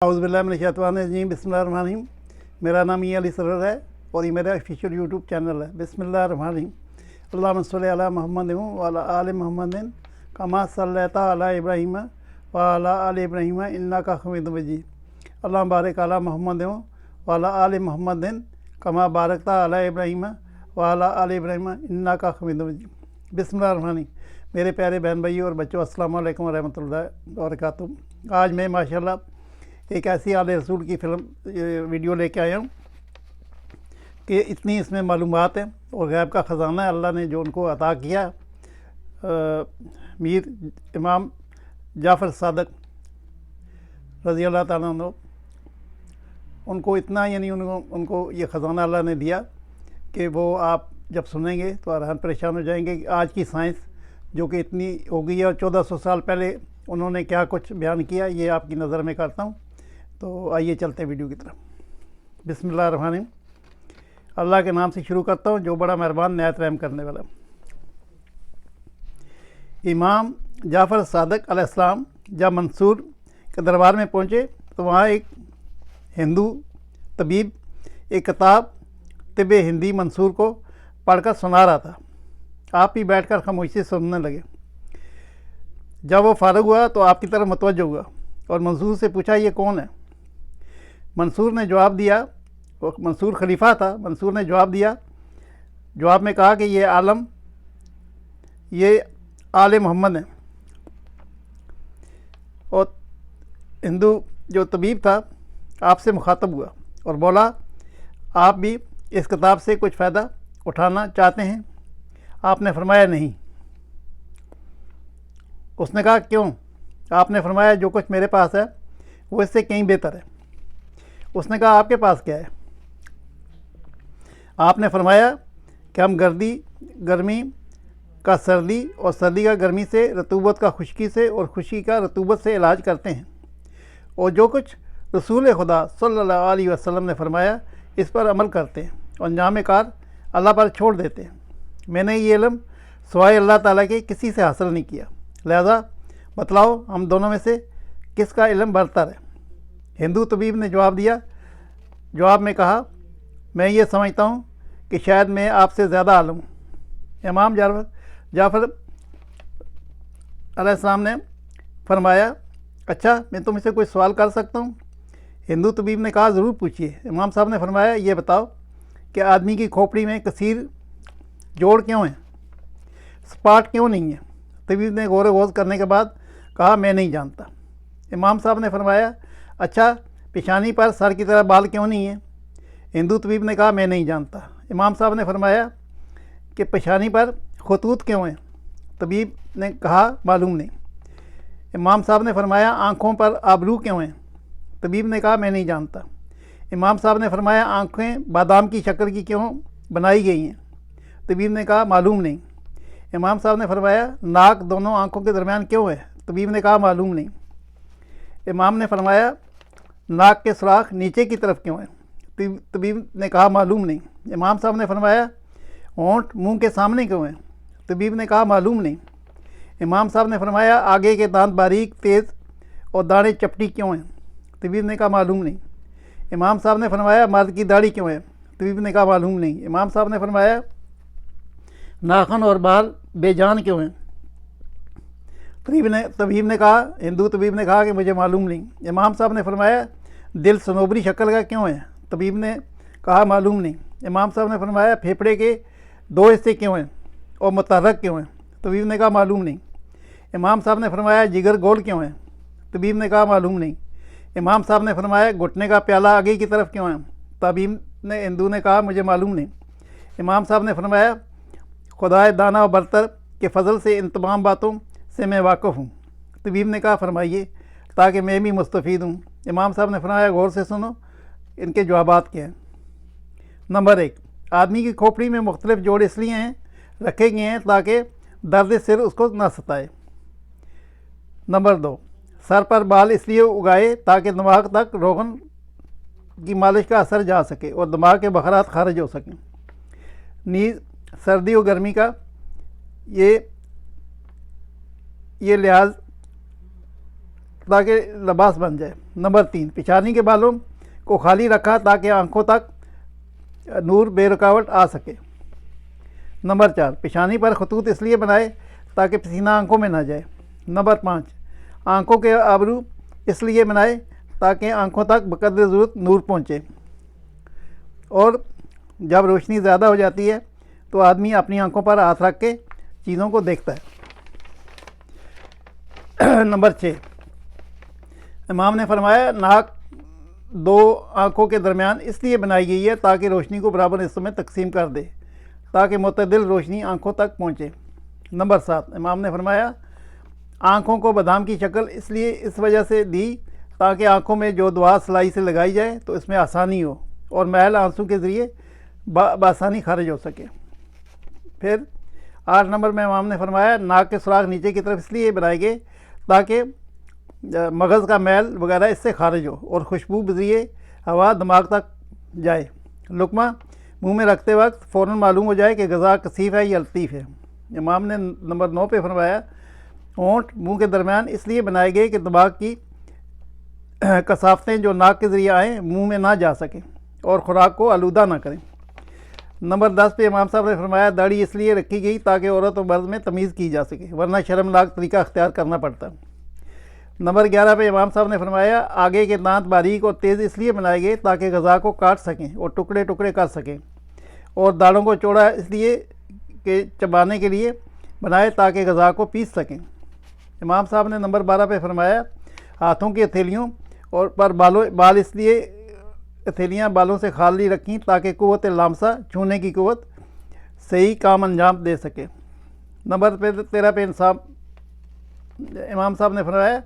औज़ुबिल्लाहि बिस्मिल्लाहिर्रहमानिर्रहीम। मेरा नाम अली सरर है और ये मेरा ऑफिशियल यूट्यूब चैनल है। बिस्मिल्लाहिर्रहमानिर्रहीम। अल्लाहुम्मा सल्लि अला मुहम्मद व अला आलि मुहम्मद कमा सल्लैता अला इब्राहीम व अला आलि इब्राहीम इन्नका हमीदुम मजीद। अल्लाहुम्मा बारिक अला मुहम्मद व अला आलि मुहम्मद कमा बारकता अला इब्राहीम व अला आलि इब्राहीम इन्नका हमीदुम मजीद। बिस्मिल्लाहिर्रहमानिर्रहीम। मेरे प्यारे बहन भाइयों और बच्चों, अस्सलामु अलैकुम व रहमतुल्लाहि व बरकातुहू। आज मैं माशाअल्लाह एक ऐसी आले रसूल की वीडियो लेके आया हूँ कि इतनी इसमें मालूमात है और गैब का ख़जाना है अल्लाह ने जो उनको अता किया। मीर इमाम जाफ़र सादक रज़ी अल्लाह ताला अन्हु, उनको इतना उनको ये ख़जाना अल्लाह ने दिया कि वो आप जब सुनेंगे तो हैरान परेशान हो जाएंगे कि आज की साइंस जो कि इतनी हो गई है और 1400 साल पहले उन्होंने क्या कुछ बयान किया, ये आपकी नज़र में करता हूँ। तो आइए चलते हैं वीडियो की तरफ। बिस्मिल्लाहिर्रहमानिर्रहीम। अल्लाह के नाम से शुरू करता हूँ जो बड़ा मेहरबान निहायत रहम करने वाला। इमाम जाफ़र सादक अलैहिस्सलाम जब मंसूर के दरबार में पहुँचे तो वहाँ एक हिंदू तबीब एक किताब तिब हिंदी मंसूर को पढ़कर सुना रहा था। आप ही बैठकर खामोशी से सुनने लगे। जब वो फारग हुआ तो आपकी तरफ मुतवज्जो हुआ और मंसूर से पूछा, ये कौन है? मंसूर ने जवाब दिया, वो मंसूर खलीफा था। मंसूर ने जवाब दिया, जवाब में कहा कि ये आले मोहम्मद हैं। और हिंदू जो तबीब था आपसे मुखातब हुआ और बोला, आप भी इस किताब से कुछ फ़ायदा उठाना चाहते हैं? आपने फरमाया नहीं। उसने कहा, क्यों? आपने फरमाया, जो कुछ मेरे पास है वो इससे कहीं बेहतर है। उसने कहा, आपके पास क्या है? आपने फरमाया कि हम गर्मी का सर्दी और सर्दी का गर्मी से, रतूबत का खुश्की से और खुश्की का रतूबत से इलाज करते हैं और जो कुछ रसूल खुदा सल्लल्लाहु अलैहि वसल्लम ने फरमाया इस पर अमल करते हैं और अंजाम कार अल्लाह पर छोड़ देते हैं। मैंने ये इल्म सिवाय अल्लाह ताला के किसी से हासिल नहीं किया, लिहाजा बतलाओ हम दोनों में से किसका इल्म बरतर है? हिंदू तबीब ने जवाब दिया, जवाब में कहा, मैं ये समझता हूँ कि शायद मैं आपसे ज़्यादा आलम हूँ। इमाम जाफ़र अलैहिस्सलाम ने फरमाया, अच्छा मैं तुमसे कोई सवाल कर सकता हूँ? हिंदू तबीब ने कहा, ज़रूर पूछिए। इमाम साहब ने फरमाया, ये बताओ कि आदमी की खोपड़ी में कसीर जोड़ क्यों है, स्पाट क्यों नहीं है? तबीब ने गौर गौज करने के बाद कहा, मैं नहीं जानता। इमाम साहब ने फरमाया, अच्छा पेशानी पर सर की तरह बाल क्यों नहीं है? हिंदू तबीब ने कहा, मैं नहीं जानता। इमाम साहब ने फरमाया कि पेशानी पर खतूत क्यों हैं? तबीब ने कहा, मालूम नहीं। इमाम साहब ने फरमाया, आँखों पर आबरू क्यों हैं? तबीब ने कहा, मैं नहीं जानता। इमाम साहब ने फरमाया, आँखें बादाम की शक्ल की क्यों बनाई गई हैं? तबीब ने कहा, मालूम नहीं। इमाम साहब ने फरमाया, नाक दोनों आँखों के दरमियान क्यों है? तबीब ने कहा, मालूम नहीं। इमाम ने फरमाया, नाक के सुराख नीचे की तरफ क्यों है? तबीब ने कहा, मालूम नहीं। इमाम साहब ने फरमाया, होंठ मुंह के सामने क्यों है? तबीब ने कहा, मालूम नहीं। इमाम साहब ने फरमाया, आगे के दांत बारीक तेज़ और दाढ़ें चपटी क्यों हैं? तबीब ने कहा, मालूम नहीं। इमाम साहब ने फरमाया, मर्द की दाढ़ी क्यों है? तबीब ने कहा, मालूम नहीं। इमाम साहब ने फरमाया, नाखून और बाल बेजान क्यों हैं? तबीब ने कहा, हिंदू तबीब ने कहा कि मुझे मालूम नहीं। इमाम साहब ने फरमाया, दिल सनोबरी शक्ल का क्यों है? तबीब ने कहा, मालूम नहीं। इमाम साहब ने फरमाया, फेफड़े के दो हिस्से क्यों हैं और मुतहर्रिक क्यों हैं? तबीब ने कहा, मालूम नहीं। इमाम साहब ने फरमाया, जिगर गोल क्यों है? तबीब ने कहा, मालूम नहीं। इमाम साहब ने फरमाया, घुटने का प्याला आगे की तरफ क्यों है? हिंदू ने कहा, मुझे मालूम नहीं। इमाम साहब ने फरमाया, खुदाए दाना और बरतर के फजल से इन तमाम बातों से मैं वाक़िफ़ हूँ। तबीब ने कहा, फरमाइए ताकि मैं भी मुस्तफ़ीद हूँ। इमाम साहब ने फरमाया, गौर से सुनो, इनके जवाबात क्या हैं। नंबर 1, आदमी की खोपड़ी में मुख्तलिफ जोड़ इसलिए रखे गए हैं ताकि दर्द सिर उसको न सताए। नंबर 2, सर पर बाल इसलिए उगाए ताकि दिमाग तक रोगन की मालिश का असर जा सके और दिमाग के बखरात खारिज हो सकें। नीज सर्दी और गर्मी का ये लिहाज ताकि लिबास बन जाए। नंबर 3, पेशानी के बालों को खाली रखा ताकि आंखों तक नूर बेरुकावट आ सके। नंबर 4, पेशानी पर खतूत इसलिए बनाए ताकि पसीना आंखों में ना जाए। नंबर 5, आंखों के आबरू इसलिए बनाए ताकि आंखों तक बकदर ज़रूरत नूर पहुँचे। और जब रोशनी ज़्यादा हो जाती है तो आदमी अपनी आंखों पर हाथ रख के चीज़ों को देखता है। नंबर 6, इमाम ने फरमाया नाक दो आंखों के दरमियान इसलिए बनाई गई है ताकि रोशनी को बराबर हिस्सों में तकसीम कर दे ताकि मुतदिल रोशनी आंखों तक पहुँचे। नंबर 7, इमाम ने फरमाया आंखों को बादाम की शक्ल इसलिए इस वजह से दी ताकि आंखों में जो दवा सिलाई से लगाई जाए तो इसमें आसानी हो और महल आंसू के ज़रिए बआसानी खारिज हो सके। फिर 8 नंबर में इमाम ने फरमाया नाक के सुराख नीचे की तरफ इसलिए बनाए गए ताकि मगज़ का मैल वगैरह इससे खारिज हो और खुशबू बज़रिए हवा दिमाग तक जाए। लुकमा मुंह में रखते वक्त फ़ौरन मालूम हो जाए कि ग़ज़ा कसीफ़ है या लतीफ़ है। इमाम ने नंबर 9 पे फरमाया होंठ मुंह के दरमियान इसलिए बनाए गए कि दिमाग की कसाफ़तें जो नाक के ज़रिए आएँ मुंह में ना जा सकें और ख़ुराक को आलूदा ना करें। नंबर 10 पे इमाम साहब ने फरमाया दाढ़ी इसलिए रखी गई ताकि औरत और मर्द में तमीज़ की जा सके वरना शर्मनाक तरीका अख्तियार करना पड़ता। नंबर 11 पे इमाम साहब ने फरमाया आगे के दांत बारीक और तेज़ इसलिए बनाए गए ताकि ग़ज़ा को काट सकें और टुकड़े टुकड़े कर सकें और दाढ़ों को चौड़ा इसलिए कि चबाने के लिए बनाए ताकि ग़ज़ा को पीस सकें। इमाम साहब ने नंबर 12 पे फरमाया हाथों की हथेलियों और पर बाल इसलिए हथेलियाँ बालों से खाली रखीं ताकि क़ुव्वत लामसा छूने की क़ुव्वत सही काम अंजाम दे सके। नंबर 13 पे इमाम साहब ने फरमाया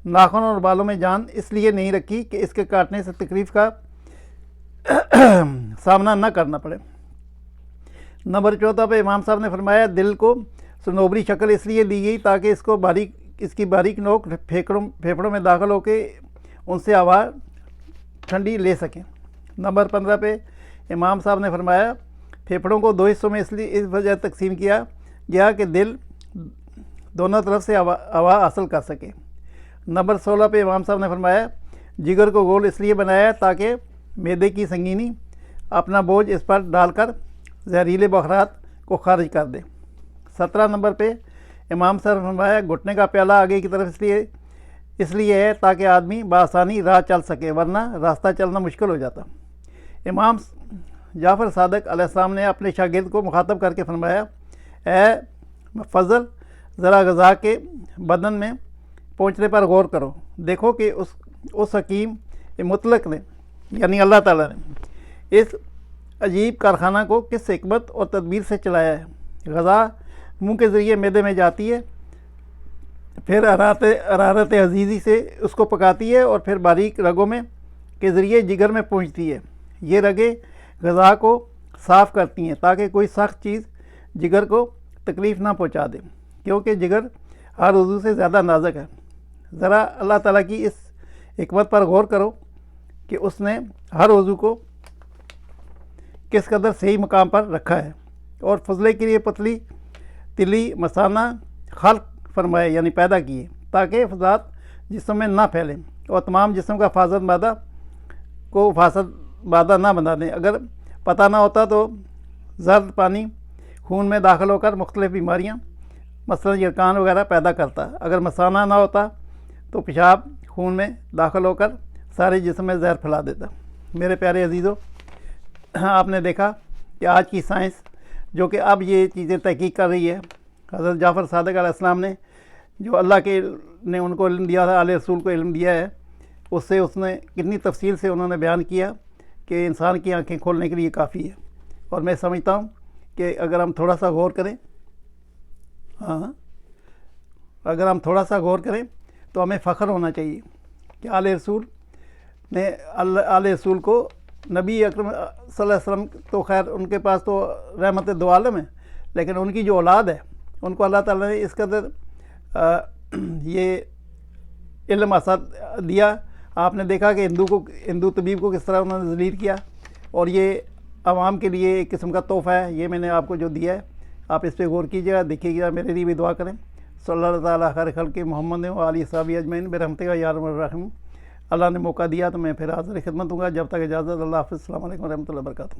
नाखून और बालों में जान इसलिए नहीं रखी कि इसके काटने से तकलीफ़ का सामना न करना पड़े। नंबर 14 पे इमाम साहब ने फरमाया दिल को सनोबरी शक्ल इसलिए दी गई ताकि इसकी बारीक नोक फेफड़ों में दाखिल होकर उनसे हवा ठंडी ले सकें। नंबर 15 पे इमाम साहब ने फरमाया फेफड़ों को 2 हिस्सों में इसलिए इस वजह तकसीम किया गया कि दिल दोनों तरफ से हवा हासिल कर सके। नंबर 16 पे इमाम साहब ने फरमाया जिगर को गोल इसलिए बनाया ताकि मैदे की संगीनी अपना बोझ इस पर डालकर जहरीले बखरात को खारिज कर दे। 17 नंबर पे इमाम साहब ने फरमाया घुटने का प्याला आगे की तरफ इसलिए है ताकि आदमी बआसानी राह चल सके वरना रास्ता चलना मुश्किल हो जाता। इमाम जाफ़र सादिक अलैहिस्सलाम ने अपने शागिर्द को मुखातब करके फरमाया ए फजल ज़रा ग़ज़ा के बदन में पहुँचने पर गौर करो देखो कि उस हकीम मुतलक ने यानी अल्लाह ताला ने इस अजीब कारखाना को किस हिकमत और तदबीर से चलाया है। ग़ज़ा मुँह के ज़रिए मैदे में जाती है फिर हरारत अजीज़ी से उसको पकाती है और फिर बारीक रगों में के ज़रिए जिगर में पहुँचती है। ये रगें ग़ज़ा को साफ़ करती हैं ताकि कोई सख्त चीज़ जिगर को तकलीफ़ ना पहुँचा दे क्योंकि जिगर हर उज़ू से ज़्यादा नाजुक है। ज़रा अल्लाह ताला की इस हिकमत पर गौर करो कि उसने हर उज़ू को किस कदर सही मकाम पर रखा है और फजले के लिए पतली तिली मसाना खल्क फरमाए यानी पैदा किए ताकि फसाद जिस्म में ना फैले और तमाम जिस्म का फासद मादा ना बना दें। अगर पता ना होता तो जर्द पानी खून में दाखिल होकर मुख्तलिफ़ बीमारियाँ मसलन यरकान वगैरह पैदा करता। अगर मसाना ना होता तो पेशाब खून में दाखिल होकर सारे जिस्म में जहर फैला देता। मेरे प्यारे अजीज़ों, आपने देखा कि आज की साइंस जो कि अब ये चीज़ें तहकीक कर रही है, हज़रत जाफ़र सादिक अलैहिस्सलाम ने जो अल्लाह के ने उनको इल्म दिया था, आले रसूल को इल्म दिया है, उससे उसने कितनी तफसील से उन्होंने बयान किया कि इंसान की आंखें खोलने के लिए काफ़ी है। और मैं समझता हूँ कि अगर हम थोड़ा सा गौर करें अगर हम थोड़ा सा गौर करें तो हमें फ़ख्र होना चाहिए कि आले रसूल को नबी अकरम सल्लल्लाहु अलैहि वसल्लम तो खैर उनके पास तो रहमत दो आलम है, लेकिन उनकी जो औलाद है उनको अल्लाह ताला ने इस कदर ये इल्म आसाद दिया। आपने देखा कि हिंदू तबीब को किस तरह उन्होंने ज़लील किया और ये आवाम के लिए एक किस्म का तोहफ़ा है। ये मैंने आपको जो दिया है आप इस पर गौर कीजिएगा, देखिएगा, मेरे लिए भी दुआ करें। सल्लल्लाहु तआला खैर खल्क़ि मुहम्मद व आलिहि सहाबी अजमईन बिरहमतिका या अरहमर राहिमीन। اللہ نے موقع دیا تو میں پھر حاضر خدمت ہوں گا. جب تک اجازت, اللہ حافظ. السلام علیکم ورحمۃ اللہ وبرکاتہ.